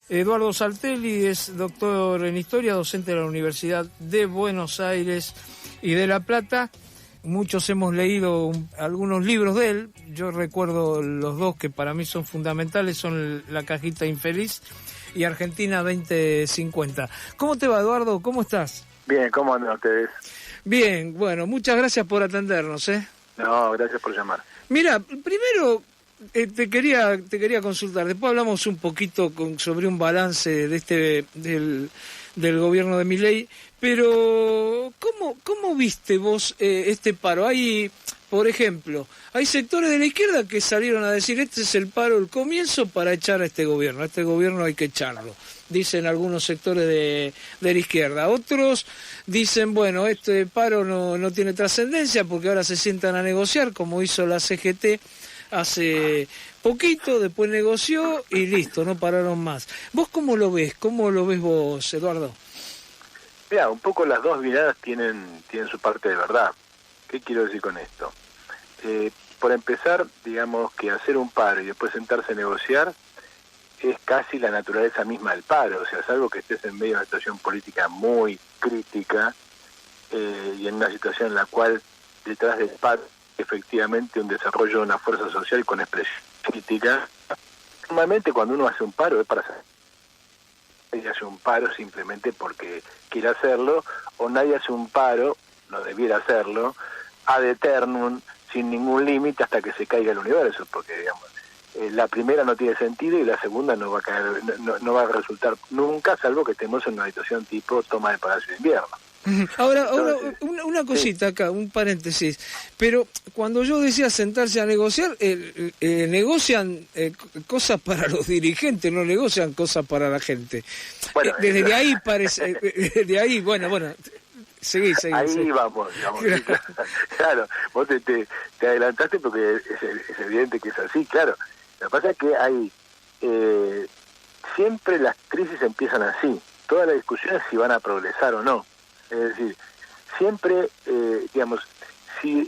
Eduardo Saltelli es doctor en Historia, docente de la Universidad de Buenos Aires y de La Plata. Muchos hemos leído algunos libros de él. Yo recuerdo los dos que para mí son fundamentales, son La cajita infeliz y Argentina 2050. ¿Cómo te va, Eduardo? ¿Cómo estás? Bien, ¿cómo andan ustedes? Bien, bueno, muchas gracias por atendernos, ¿eh? No, gracias por llamar. Mira, primero te quería consultar, después hablamos un poquito sobre un balance de del gobierno de Milei, pero ¿cómo viste vos este paro? Hay, por ejemplo, hay sectores de la izquierda que salieron a decir este es el paro, el comienzo para echar a este gobierno hay que echarlo, dicen algunos sectores de la izquierda. Otros dicen, bueno, este paro no tiene trascendencia porque ahora se sientan a negociar, como hizo la CGT hace poquito, después negoció y listo, no pararon más. ¿Vos cómo lo ves? ¿Cómo lo ves vos, Eduardo? Mira, un poco las dos miradas tienen su parte de verdad. ¿Qué quiero decir con esto? Por empezar, digamos que hacer un paro y después sentarse a negociar es casi la naturaleza misma del paro, o sea, salvo que estés en medio de una situación política muy crítica y en una situación en la cual detrás del paro efectivamente un desarrollo de una fuerza social con expresión crítica. Normalmente cuando uno hace un paro es para hacer, nadie hace un paro simplemente porque quiere hacerlo, o nadie hace un paro, no debiera hacerlo, ad eternum, sin ningún límite hasta que se caiga el universo, porque digamos la primera no tiene sentido y la segunda no va a caer, no va a resultar nunca, salvo que estemos en una situación tipo toma de Palacio de Invierno. Ahora una cosita acá, un paréntesis, pero cuando yo decía sentarse a negociar, negocian cosas para los dirigentes, no negocian cosas para la gente. Bueno, desde ahí parece, desde ahí, bueno, seguí. Ahí vamos, digamos. Claro, vos te adelantaste porque es evidente que es así, claro. Lo que pasa es que hay, siempre las crisis empiezan así, toda la discusión es si van a progresar o no. Es decir, siempre, digamos, si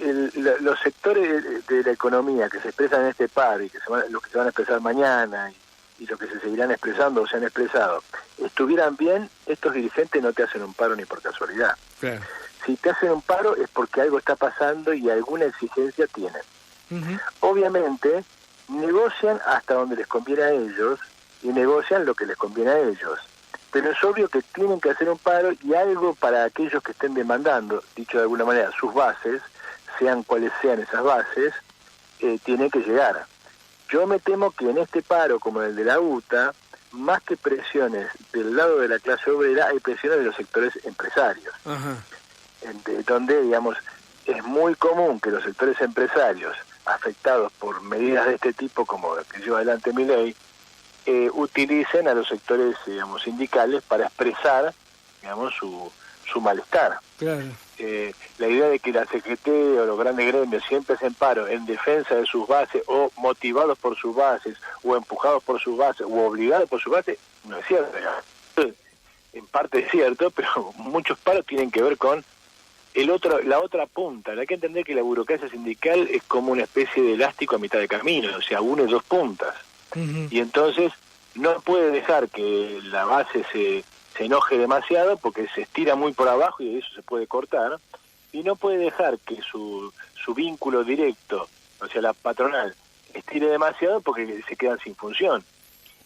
los sectores de la economía que se expresan en este paro y los que se van a expresar mañana y los que se seguirán expresando o se han expresado, estuvieran bien, estos dirigentes no te hacen un paro ni por casualidad. Claro. Si te hacen un paro es porque algo está pasando y alguna exigencia tienen. Uh-huh. Obviamente, negocian hasta donde les conviene a ellos y negocian lo que les conviene a ellos. Pero es obvio que tienen que hacer un paro y algo para aquellos que estén demandando, dicho de alguna manera, sus bases, sean cuales sean esas bases, tiene que llegar. Yo me temo que en este paro, como en el de la UTA, más que presiones del lado de la clase obrera, hay presiones de los sectores empresarios. Uh-huh. Donde, digamos, es muy común que los sectores empresarios, afectados por medidas de este tipo, como la que lleva adelante Milei, utilicen a los sectores, digamos, sindicales para expresar, digamos, su malestar. Claro. La idea de que la CGT o los grandes gremios siempre hacen paro en defensa de sus bases o motivados por sus bases o empujados por sus bases o obligados por sus bases, no es cierto. En parte es cierto, pero muchos paros tienen que ver con la otra punta. Hay que entender que la burocracia sindical es como una especie de elástico a mitad de camino, o sea, une dos puntas. Uh-huh. Y entonces no puede dejar que la base se enoje demasiado porque se estira muy por abajo y eso se puede cortar, y no puede dejar que su vínculo directo, o sea, la patronal, estire demasiado porque se quedan sin función.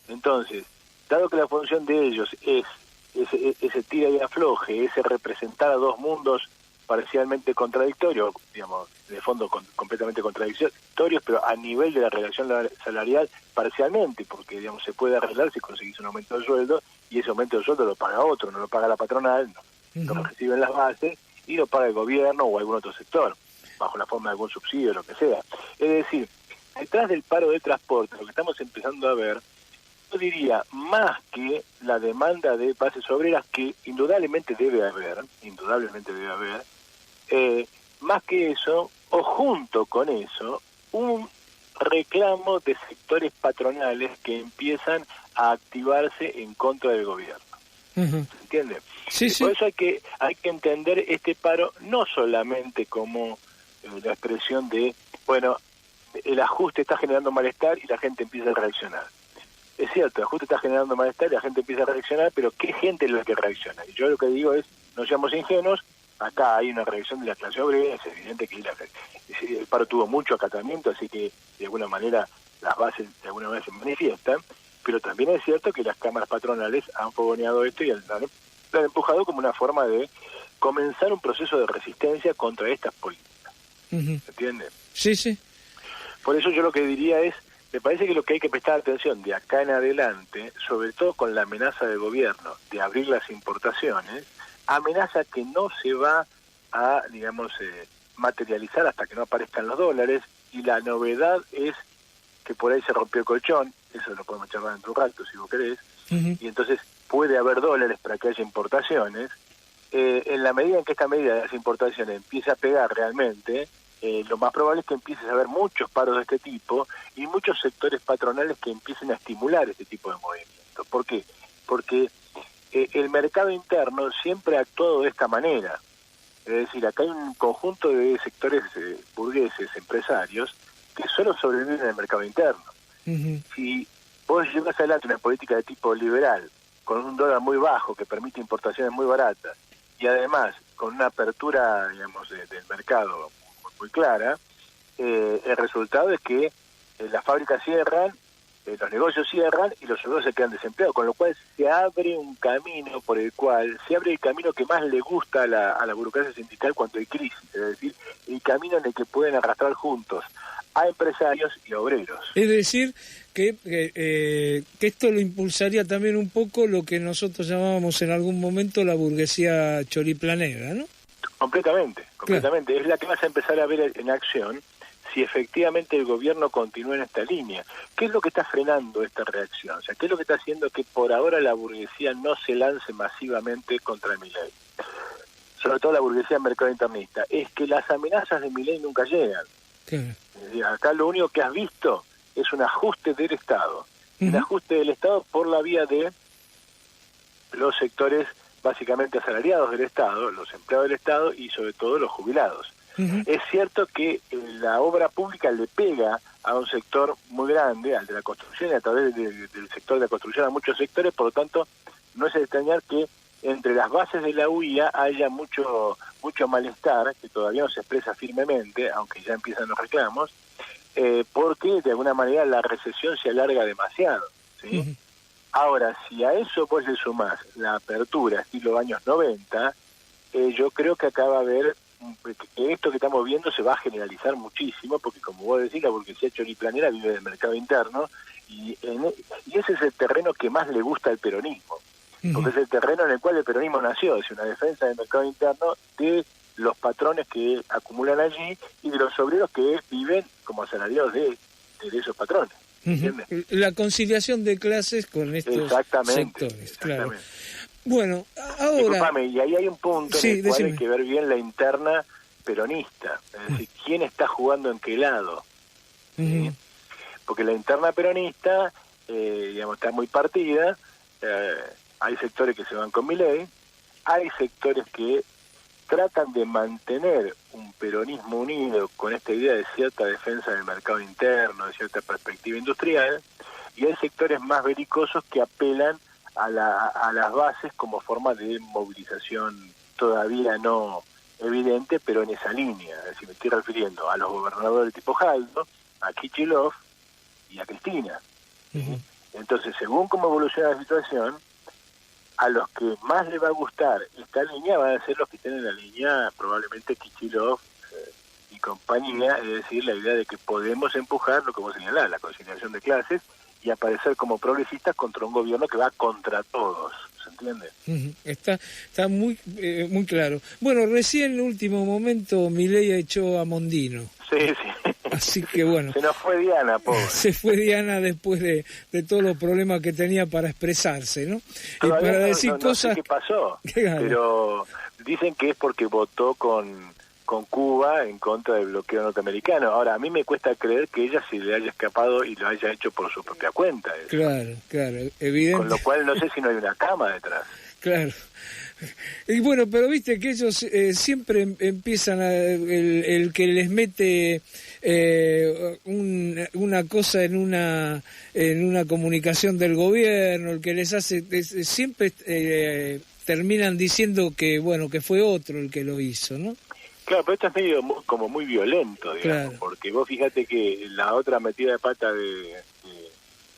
Entonces, dado que la función de ellos es ese tira y afloje, ese representar a dos mundos parcialmente contradictorios, digamos, de fondo completamente contradictorios, pero a nivel de la relación salarial parcialmente, porque digamos se puede arreglar si conseguís un aumento de sueldo y ese aumento de sueldo lo paga otro, no lo paga la patronal, no lo reciben las bases y lo paga el gobierno o algún otro sector, bajo la forma de algún subsidio o lo que sea. Es decir, detrás del paro de transporte, lo que estamos empezando a ver, yo diría, más que la demanda de bases obreras, que indudablemente debe haber, más que eso, o junto con eso, un reclamo de sectores patronales que empiezan a activarse en contra del gobierno. Uh-huh. ¿Se entiende? Sí. Por eso hay que entender este paro no solamente como la expresión de, bueno, el ajuste está generando malestar y la gente empieza a reaccionar. es cierto, el ajuste está generando malestar y la gente empieza a reaccionar, pero ¿qué gente es la que reacciona? Y yo lo que digo es, no seamos ingenuos, acá hay una reacción de la clase obrera, es evidente que el paro tuvo mucho acatamiento, así que de alguna manera las bases de alguna manera se manifiestan, pero también es cierto que las cámaras patronales han fogoneado esto y lo han empujado como una forma de comenzar un proceso de resistencia contra estas políticas. ¿Entiendes? Sí, sí. Por eso yo lo que diría es, me parece que lo que hay que prestar atención de acá en adelante, sobre todo con la amenaza del gobierno de abrir las importaciones, amenaza que no se va a, digamos, materializar hasta que no aparezcan los dólares, y la novedad es que por ahí se rompió el colchón, eso lo podemos charlar dentro de un rato si vos querés, y entonces puede haber dólares para que haya importaciones. En la medida en que esta medida de las importaciones empiece a pegar realmente, lo más probable es que empiece a haber muchos paros de este tipo y muchos sectores patronales que empiecen a estimular este tipo de movimientos. ¿Por qué? Porque el mercado interno siempre ha actuado de esta manera. Es decir, acá hay un conjunto de sectores burgueses, empresarios, que solo sobreviven en el mercado interno. Si vos llevas adelante una política de tipo liberal, con un dólar muy bajo que permite importaciones muy baratas, y además con una apertura, digamos, del mercado muy clara, el resultado es que las fábricas cierran, los negocios cierran y los obreros se quedan desempleados, con lo cual se abre un camino por el cual, se abre el camino que más le gusta a la burocracia sindical cuando hay crisis, es decir, el camino en el que pueden arrastrar juntos a empresarios y obreros. Es decir, que esto lo impulsaría también un poco lo que nosotros llamábamos en algún momento la burguesía choriplanera, ¿no? Completamente. Claro. Es la que vas a empezar a ver en acción si efectivamente el gobierno continúa en esta línea. ¿Qué es lo que está frenando esta reacción? O sea, ¿qué es lo que está haciendo que por ahora la burguesía no se lance masivamente contra Milei? Sobre todo la burguesía mercado internista. Es que las amenazas de Milei nunca llegan. Claro. Acá lo único que has visto es un ajuste del Estado. Un ajuste del Estado por la vía de los sectores básicamente asalariados del Estado, los empleados del Estado y sobre todo los jubilados. Es cierto que la obra pública le pega a un sector muy grande, al de la construcción, y a través del sector de la construcción a muchos sectores, por lo tanto no es de extrañar que entre las bases de la UIA haya mucho malestar, que todavía no se expresa firmemente, aunque ya empiezan los reclamos, porque de alguna manera la recesión se alarga demasiado, ¿sí? Ahora, si a eso vos le sumás la apertura estilo años 90, yo creo que acá va a haber, que esto que estamos viendo se va a generalizar muchísimo, porque como vos decís, la burguesía choriplanera vive del mercado interno, y ese es el terreno que más le gusta al peronismo, porque es el terreno en el cual el peronismo nació, es una defensa del mercado interno de los patrones que acumulan allí y de los obreros que viven como asalariados de esos patrones. ¿Entiendes? La conciliación de clases con estos sectores, claro. Bueno, ahora... Disculpame, y ahí hay un punto en el cual decime. hay que ver bien la interna peronista, es decir, quién está jugando en qué lado. ¿Sí? Porque la interna peronista, digamos, está muy partida, hay sectores que se van con Milei, hay sectores que tratan de mantener un peronismo unido con esta idea de cierta defensa del mercado interno, de cierta perspectiva industrial, y hay sectores más belicosos que apelan a las bases como forma de movilización todavía no evidente, pero en esa línea. Es decir, me estoy refiriendo a los gobernadores tipo Jaldo, a Kicillof y a Cristina. Entonces, según cómo evoluciona la situación, a los que más les va a gustar esta línea van a ser los que estén en la línea probablemente Kicillof y compañía, es decir, la idea de que podemos empujar lo que vos señalás, la conciliación de clases, y aparecer como progresistas contra un gobierno que va contra todos, ¿se entiende? Está muy muy claro. Bueno, recién en el último momento Milei echó a Mondino. Sí, sí. Así que bueno. Se nos fue Diana, pobre. Se fue Diana después de todos los problemas que tenía para expresarse, ¿no? Todavía y para decir no cosas... sé qué pasó, Claro. pero dicen que es porque votó con Cuba en contra del bloqueo norteamericano. Ahora, a mí me cuesta creer que ella se le haya escapado y lo haya hecho por su propia cuenta. Claro, evidente. Con lo cual no sé si no hay una cama detrás. Claro. Y bueno, pero viste que ellos siempre empiezan el que les mete una cosa en una comunicación del gobierno, el que les hace siempre terminan diciendo que bueno, que fue otro el que lo hizo, ¿no? Claro, pero esto es medio como muy violento, digamos, claro. Porque vos fíjate que la otra metida de pata de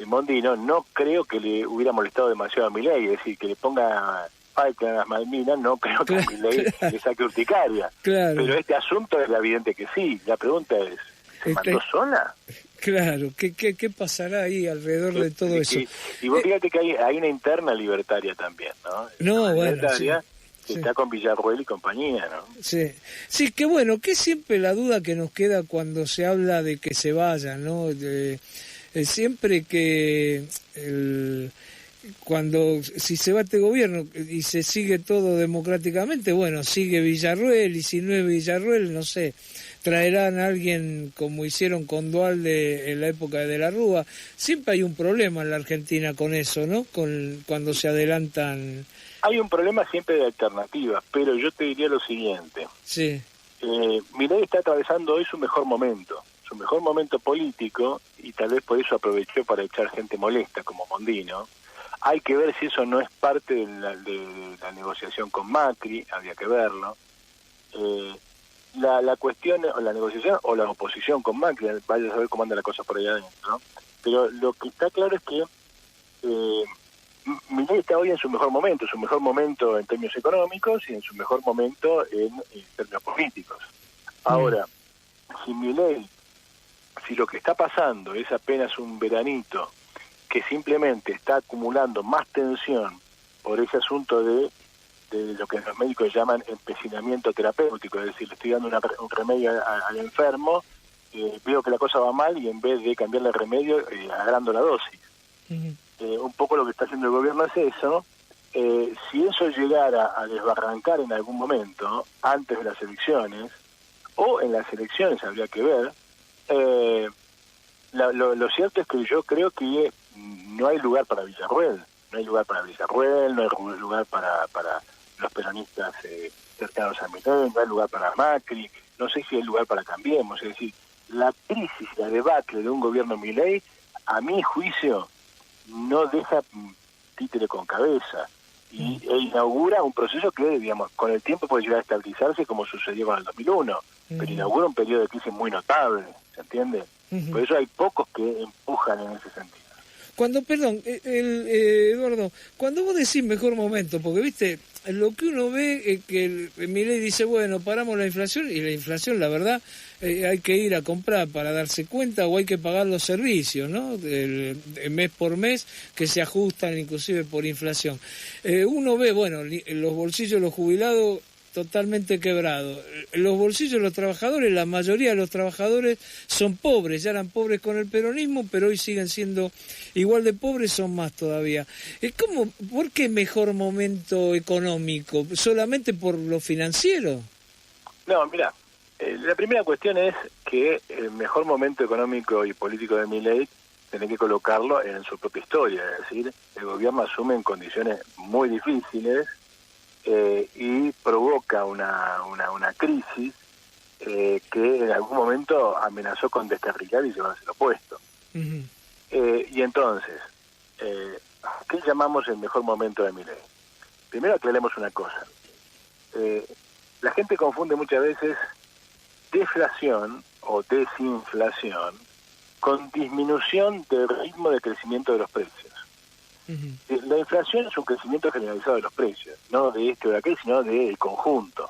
Mondino no creo que le hubiera molestado demasiado a Milei, es decir, que le ponga Falkland a las Malvinas, no creo que a Milei le saque urticaria. Claro. Pero este asunto es evidente que sí. La pregunta es, ¿se mandó sola? Claro, ¿qué pasará ahí alrededor de todo eso? Y vos fíjate que hay una interna libertaria también, ¿no? No, bueno, sí. Que está con Villarruel y compañía, ¿no? Sí, sí, que bueno, que siempre la duda que nos queda cuando se habla de que se vayan, ¿no? Siempre que si se va este gobierno y se sigue todo democráticamente, bueno, sigue Villarruel, y si no es Villarruel, no sé, traerán a alguien como hicieron con Duhalde en la época de la Rúa. Siempre hay un problema en la Argentina con eso, ¿no? Cuando se adelantan. Hay un problema siempre de alternativas, pero yo te diría lo siguiente. Sí. Milei está atravesando hoy su mejor momento político, y tal vez por eso aprovechó para echar gente molesta como Mondino. Hay que ver si eso no es parte de la negociación con Macri, habría que verlo. La cuestión, o la negociación o la oposición con Macri, vaya a saber cómo anda la cosa por allá adentro, ¿no? Pero lo que está claro es que Milei está hoy en su mejor momento en términos económicos y en su mejor momento en términos políticos. Ahora, si lo que está pasando es apenas un veranito que simplemente está acumulando más tensión por ese asunto de lo que los médicos llaman empecinamiento terapéutico, es decir, le estoy dando un remedio al enfermo, veo que la cosa va mal y en vez de cambiarle el remedio, agrando la dosis. Un poco lo que está haciendo el gobierno es eso. Si eso llegara a desbarrancar en algún momento, antes de las elecciones, o en las elecciones habría que ver, lo cierto es que yo creo que no hay lugar para Villarruel, no hay lugar para los peronistas cercanos a Milei, no hay lugar para Macri, no sé si hay lugar para Cambiemos. Es decir, la crisis, la debacle de un gobierno Milei, a mi juicio, no deja títere con cabeza e inaugura un proceso que, digamos, con el tiempo puede llegar a estabilizarse como sucedió con el 2001, pero inaugura un periodo de crisis muy notable, ¿se entiende? Por eso hay pocos que empujan en ese sentido. Eduardo, cuando vos decís mejor momento, porque viste, lo que uno ve es que Milei dice, bueno, paramos la inflación, y la inflación, la verdad, hay que ir a comprar para darse cuenta, o hay que pagar los servicios, ¿no? Mes por mes, que se ajustan inclusive por inflación. Uno ve, bueno, los bolsillos de los jubilados totalmente quebrado. Los bolsillos de los trabajadores, la mayoría de los trabajadores son pobres, ya eran pobres con el peronismo, pero hoy siguen siendo igual de pobres, son más todavía. ¿Por qué mejor momento económico? ¿Solamente por lo financiero? No, mira, la primera cuestión es que el mejor momento económico y político de Milei tiene que colocarlo en su propia historia, es decir, el gobierno asume en condiciones muy difíciles, y provoca una crisis que en algún momento amenazó con descarrilar y llevarse lo opuesto. Y entonces, ¿qué llamamos el mejor momento de Milei? Primero aclaremos una cosa. La gente confunde muchas veces deflación o desinflación con disminución del ritmo de crecimiento de los precios. La inflación es un crecimiento generalizado de los precios, no de este o de aquel, sino del conjunto.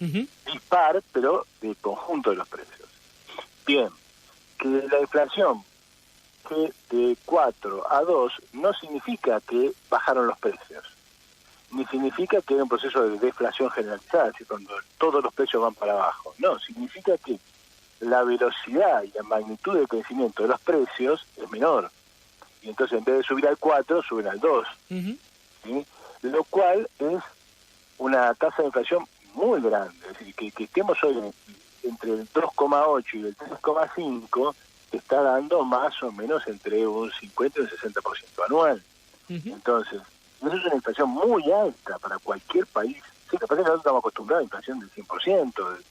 Dispar, pero del conjunto de los precios. Bien, que la inflación que de 4 a 2 no significa que bajaron los precios, ni significa que hay un proceso de deflación generalizada, así cuando todos los precios van para abajo. No, significa que la velocidad y la magnitud del crecimiento de los precios es menor. Y entonces en vez de subir al 4, suben al 2. ¿Sí? Lo cual es una tasa de inflación muy grande. Es decir, que estemos hoy entre el 2,8 y el 3,5, está dando más o menos entre un 50 y un 60% anual. Entonces, Y eso es una inflación muy alta para cualquier país. Sí, lo que pasa es que nosotros estamos acostumbrados a inflación del 100%, del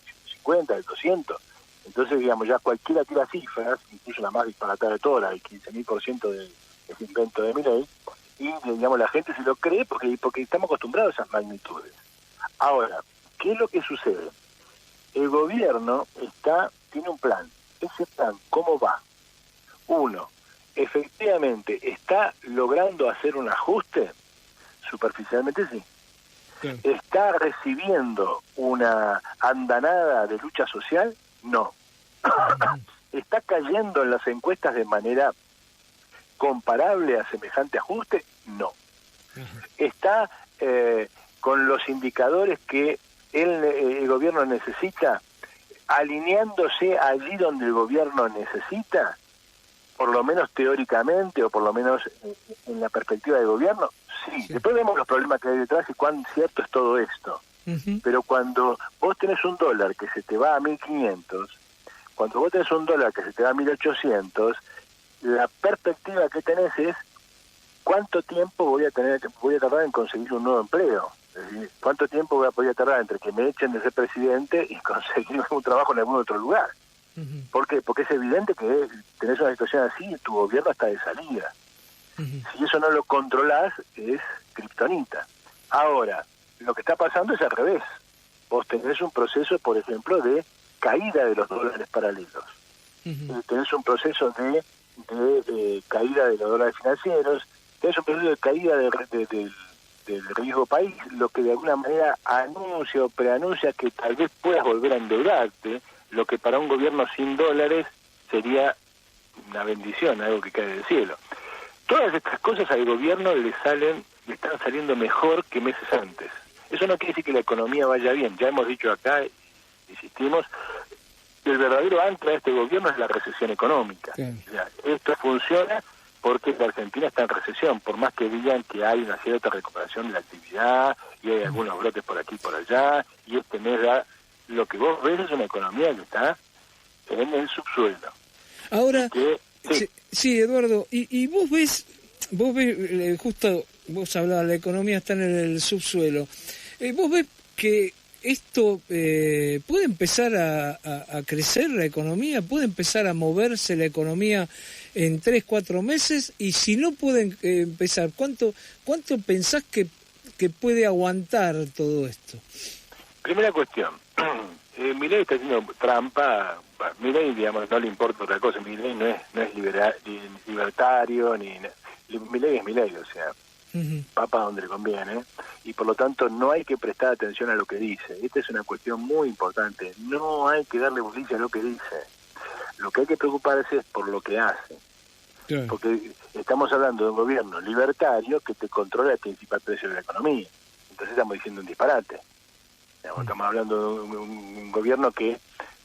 50%, del 200%. Entonces, digamos, ya cualquiera tira cifras, incluso la más disparatada de todas, el 15.000% de ese invento de Milei, y, digamos, la gente se lo cree porque estamos acostumbrados a esas magnitudes. Ahora, ¿qué es lo que sucede? El gobierno tiene un plan. Ese plan, ¿cómo va? Uno, efectivamente, ¿está logrando hacer un ajuste? Superficialmente sí. Claro. ¿Está recibiendo una andanada de lucha social? No. ¿Está cayendo en las encuestas de manera comparable a semejante ajuste? No. ¿Está con los indicadores que el gobierno necesita, alineándose allí donde el gobierno necesita? Por lo menos teóricamente, o por lo menos en la perspectiva del gobierno, sí. Después vemos los problemas que hay detrás y cuán cierto es todo esto. Pero cuando vos tenés un dólar que se te va a 1.500, cuando vos tenés un dólar que se te va a 1.800, la perspectiva que tenés es cuánto tiempo voy a tardar en conseguir un nuevo empleo. Es decir, cuánto tiempo voy a tardar entre que me echen de ser presidente y conseguir un trabajo en algún otro lugar. ¿Por qué? Porque es evidente que tenés una situación así y tu gobierno está de salida. Si eso no lo controlás, es kriptonita. Ahora, lo que está pasando es al revés. Vos tenés un proceso, por ejemplo, de caída de los dólares paralelos. Tenés un proceso de caída de los dólares financieros, tenés un proceso de caída del riesgo país, lo que de alguna manera anuncia o preanuncia que tal vez puedas volver a endeudarte, lo que para un gobierno sin dólares sería una bendición, algo que cae del cielo. Todas estas cosas al gobierno le están saliendo mejor que meses antes. Eso no quiere decir que la economía vaya bien. Ya hemos dicho acá, insistimos, el verdadero ancla de este gobierno es la recesión económica. O sea, esto funciona porque la Argentina está en recesión, por más que digan que hay una cierta recuperación de la actividad y hay algunos brotes por aquí y por allá, y este mes lo que vos ves es una economía que está en el subsuelo. Ahora, sí, Eduardo, y vos ves justo vos hablabas, la economía está en el subsuelo. ¿Vos ves que esto puede empezar a crecer la economía? ¿Puede empezar a moverse la economía en 3-4 meses? Y si no pueden empezar, ¿cuánto pensás que puede aguantar todo esto? Primera cuestión. Milei está haciendo trampa. Milei, digamos, no le importa otra cosa. Milei no es libertario, Milei es Milei, o sea, papa donde le conviene, y por lo tanto no hay que prestar atención a lo que dice. Esta es una cuestión muy importante. No hay que darle bolilla a lo que dice. Lo que hay que preocuparse es por lo que hace. Claro. Porque estamos hablando de un gobierno libertario que te controla el principal precio de la economía. Entonces estamos diciendo un disparate. Estamos hablando de un gobierno que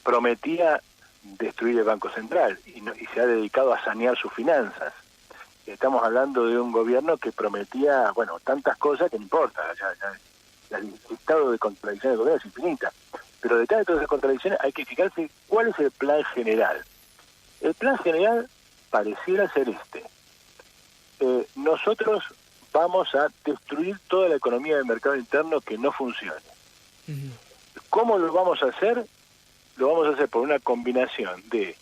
prometía destruir el Banco Central y se ha dedicado a sanear sus finanzas. Estamos hablando de un gobierno que prometía, tantas cosas que no importa. El estado de contradicción del gobierno es infinita. Pero detrás de todas esas contradicciones hay que fijarse cuál es el plan general. El plan general pareciera ser este. Nosotros vamos a destruir toda la economía del mercado interno que no funcione. ¿Cómo lo vamos a hacer? Lo vamos a hacer por una combinación de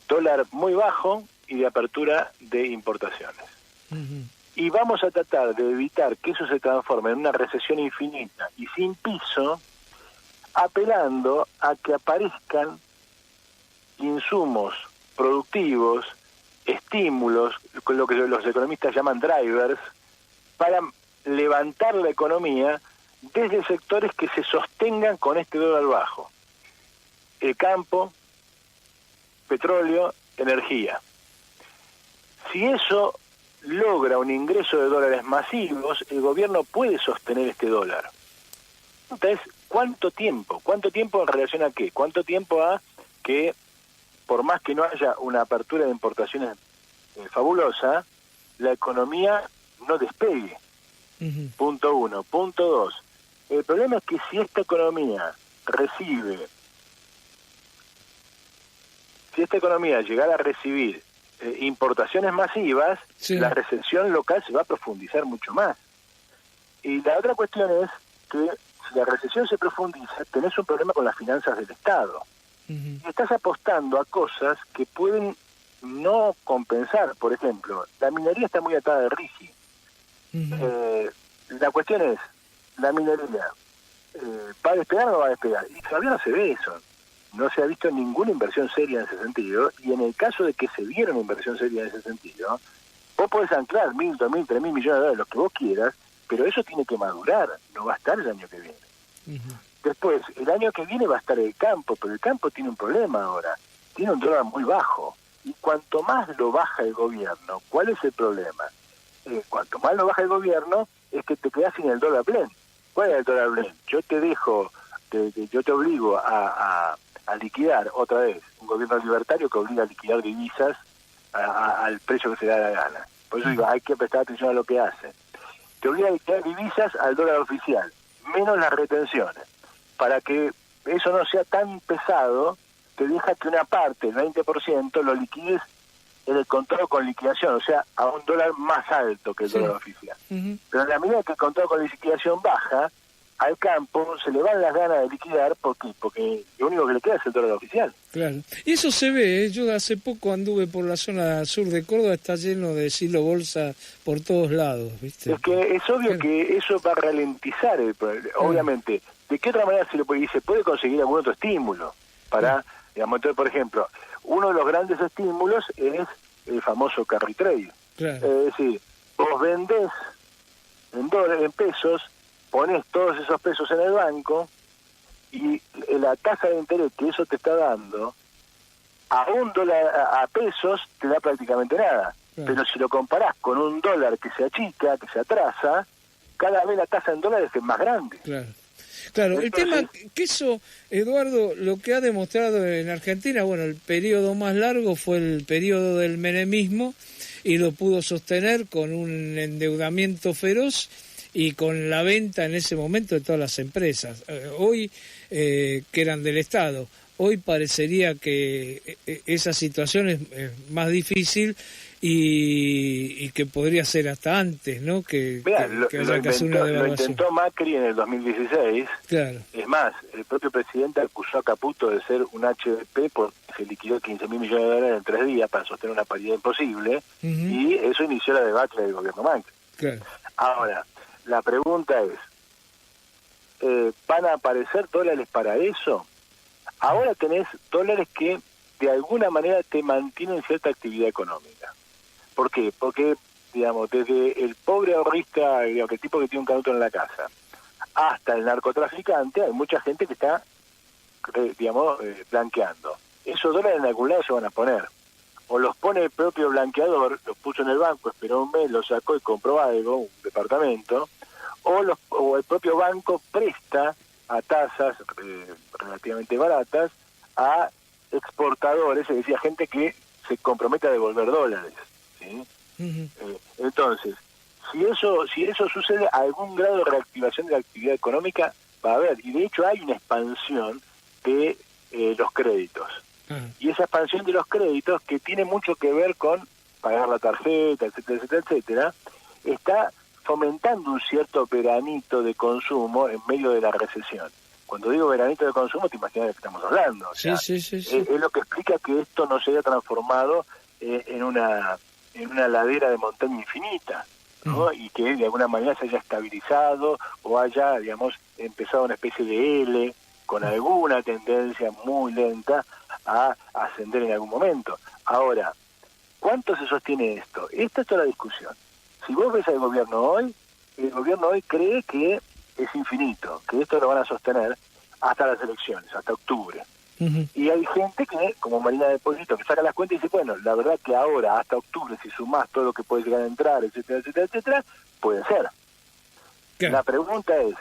dólar muy bajo y de apertura de importaciones. Y vamos a tratar de evitar que eso se transforme en una recesión infinita y sin piso, apelando a que aparezcan insumos productivos, estímulos, con lo que los economistas llaman drivers, para levantar la economía desde sectores que se sostengan con este dólar bajo. El campo, petróleo, energía. Si eso logra un ingreso de dólares masivos, el gobierno puede sostener este dólar. Entonces, ¿cuánto tiempo? ¿Cuánto tiempo en relación a qué? ¿Cuánto tiempo a que, por más que no haya una apertura de importaciones fabulosa, la economía no despegue? Punto 1. Punto 2. El problema es que si esta economía llegara a recibir importaciones masivas, sí, la recesión local se va a profundizar mucho más. Y la otra cuestión es que si la recesión se profundiza, tenés un problema con las finanzas del Estado. Y estás apostando a cosas que pueden no compensar. Por ejemplo, la minería está muy atada de RIGI. La cuestión es, la minería, ¿va a despegar o no va a despegar? Y todavía no se ve eso. No se ha visto ninguna inversión seria en ese sentido, y en el caso de que se diera una inversión seria en ese sentido, vos podés anclar 1.000, 2.000, 3.000 millones de dólares, lo que vos quieras, pero eso tiene que madurar, no va a estar el año que viene. Después, el año que viene va a estar el campo, pero el campo tiene un problema ahora, tiene un dólar muy bajo, y cuanto más lo baja el gobierno, ¿cuál es el problema? Cuanto más lo baja el gobierno, es que te quedás sin el dólar blend. ¿Cuál es el dólar blend? Yo te dejo, yo te obligo a liquidar otra vez un gobierno libertario que obliga a liquidar divisas al precio que se da la gana. Por eso digo, hay que prestar atención a lo que hace. Te obliga a liquidar divisas al dólar oficial, menos las retenciones, para que eso no sea tan pesado, te deja que una parte, el 20%, lo liquides en el control con liquidación, o sea, a un dólar más alto que el dólar oficial. Pero en la medida que el control con liquidación baja, al campo se le van las ganas de liquidar, porque lo único que le queda es el dólar oficial. Claro. Y eso se ve, yo hace poco anduve por la zona sur de Córdoba, está lleno de silo bolsa por todos lados, ¿viste? Es que es obvio que eso va a ralentizar el problema. Obviamente, ¿de qué otra manera se puede conseguir algún otro estímulo? Para, digamos, entonces, por ejemplo, uno de los grandes estímulos es el famoso carry trade. Claro. Es decir, vos vendés en dólares, en pesos, pones todos esos pesos en el banco y la tasa de interés que eso te está dando a un dólar, a pesos, te da prácticamente nada. Claro. Pero si lo comparás con un dólar que se achica, que se atrasa, cada vez la tasa en dólares es más grande. Claro. Claro, el tema que eso, Eduardo, lo que ha demostrado en Argentina, bueno, el periodo más largo fue el periodo del menemismo y lo pudo sostener con un endeudamiento feroz y con la venta en ese momento de todas las empresas, hoy que eran del Estado. Hoy parecería que esa situación es más difícil y que podría ser hasta antes, ¿no? Que haya que hacer una devaluación. Lo intentó Macri en el 2016. Claro. Es más, el propio presidente acusó a Caputo de ser un HDP porque se liquidó 15.000 millones de dólares en 3 días para sostener una paridad imposible, y eso inició la debacle del gobierno Macri. Claro. Ahora, la pregunta es, ¿van a aparecer dólares para eso? Ahora tenés dólares que de alguna manera te mantienen cierta actividad económica. ¿Por qué? Porque, digamos, desde el pobre ahorrista, digamos, el tipo que tiene un canuto en la casa, hasta el narcotraficante, hay mucha gente que está, digamos, blanqueando. Esos dólares en algún lado se van a poner. O los pone el propio blanqueador, los puso en el banco, esperó un mes, los sacó y compró algo, un departamento, o el propio banco presta a tasas relativamente baratas a exportadores, es decir, a gente que se compromete a devolver dólares, ¿sí? Entonces, si eso sucede, algún grado de reactivación de la actividad económica va a haber, y de hecho hay una expansión de los créditos. Y esa expansión de los créditos, que tiene mucho que ver con pagar la tarjeta, etcétera, etcétera, etcétera, está fomentando un cierto veranito de consumo en medio de la recesión. Cuando digo veranito de consumo, te imaginas de qué estamos hablando. O sea, sí. Es lo que explica que esto no se haya transformado en una ladera de montaña infinita, ¿no? Y que de alguna manera se haya estabilizado o haya, digamos, empezado una especie de L con alguna tendencia muy lenta a ascender en algún momento. Ahora, ¿cuánto se sostiene esto? Esta es toda la discusión. Si vos ves al gobierno hoy, el gobierno hoy cree que es infinito, que esto lo van a sostener hasta las elecciones, hasta octubre. Y hay gente que, como Marina de Polito, que saca las cuentas y dice, bueno, la verdad que ahora, hasta octubre, si sumás todo lo que puede llegar a entrar, etcétera, etcétera, etcétera, puede ser. ¿Qué? La pregunta es,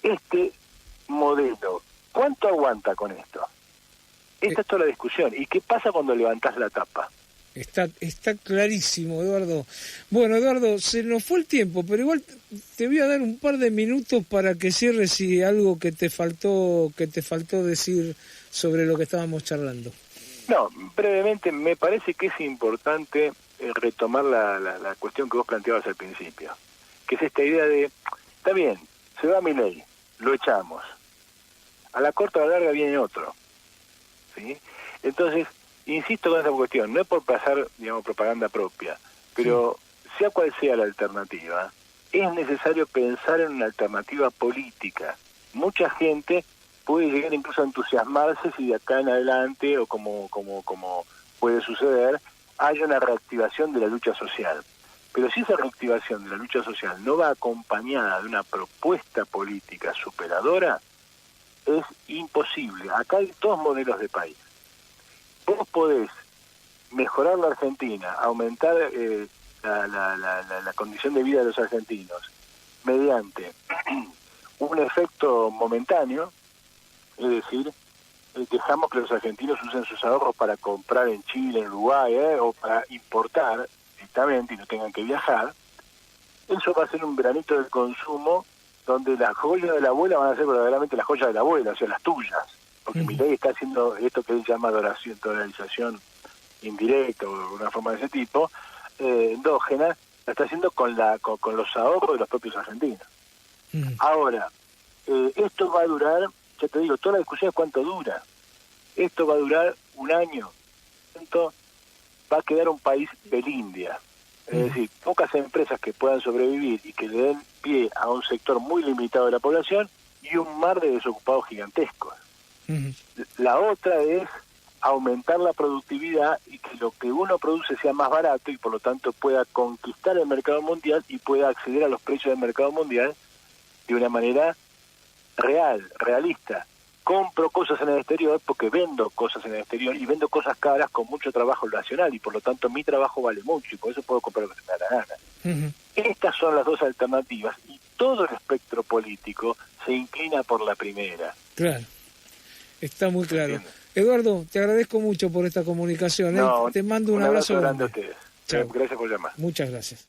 este modelo, ¿cuánto aguanta con esto? Esta es toda la discusión. ¿Y qué pasa cuando levantás la tapa? Está clarísimo, Eduardo. Bueno, Eduardo, se nos fue el tiempo, pero igual te voy a dar un par de minutos para que cierres si algo que te faltó decir sobre lo que estábamos charlando. No, brevemente, me parece que es importante retomar la cuestión que vos planteabas al principio, que es esta idea de, está bien, se va Milei, lo echamos, a la corta o a la larga viene otro, ¿sí? Entonces, insisto con esa cuestión, no es por pasar, digamos, propaganda propia, pero sea cual sea la alternativa, es necesario pensar en una alternativa política. Mucha gente puede llegar incluso a entusiasmarse si de acá en adelante, o como puede suceder, hay una reactivación de la lucha social. Pero si esa reactivación de la lucha social no va acompañada de una propuesta política superadora, es imposible. Acá hay dos modelos de país. Vos podés mejorar la Argentina, aumentar la condición de vida de los argentinos mediante un efecto momentáneo, es decir, dejamos que los argentinos usen sus ahorros para comprar en Chile, en Uruguay, o para importar directamente y no tengan que viajar. Eso va a ser un veranito del consumo donde las joyas de la abuela van a ser verdaderamente las joyas de la abuela, o sea, las tuyas, porque Milei está haciendo esto que él llama dolarización indirecta o una forma de ese tipo, endógena, la está haciendo con los ahorros de los propios argentinos. Ahora, esto va a durar, ya te digo, toda la discusión es cuánto dura. Esto va a durar un año. Entonces, va a quedar un país del India. Es decir, pocas empresas que puedan sobrevivir y que le den pie a un sector muy limitado de la población y un mar de desocupados gigantescos. La otra es aumentar la productividad y que lo que uno produce sea más barato y por lo tanto pueda conquistar el mercado mundial y pueda acceder a los precios del mercado mundial de una manera realista. Compro cosas en el exterior porque vendo cosas en el exterior y vendo cosas caras con mucho trabajo nacional y por lo tanto mi trabajo vale mucho y por eso puedo comprar lo que se me da la gana. Estas son las dos alternativas y todo el espectro político se inclina por la primera. Claro, está muy claro. Eduardo, te agradezco mucho por esta comunicación. Te mando un abrazo grande a ustedes. Gracias por llamar. Muchas gracias.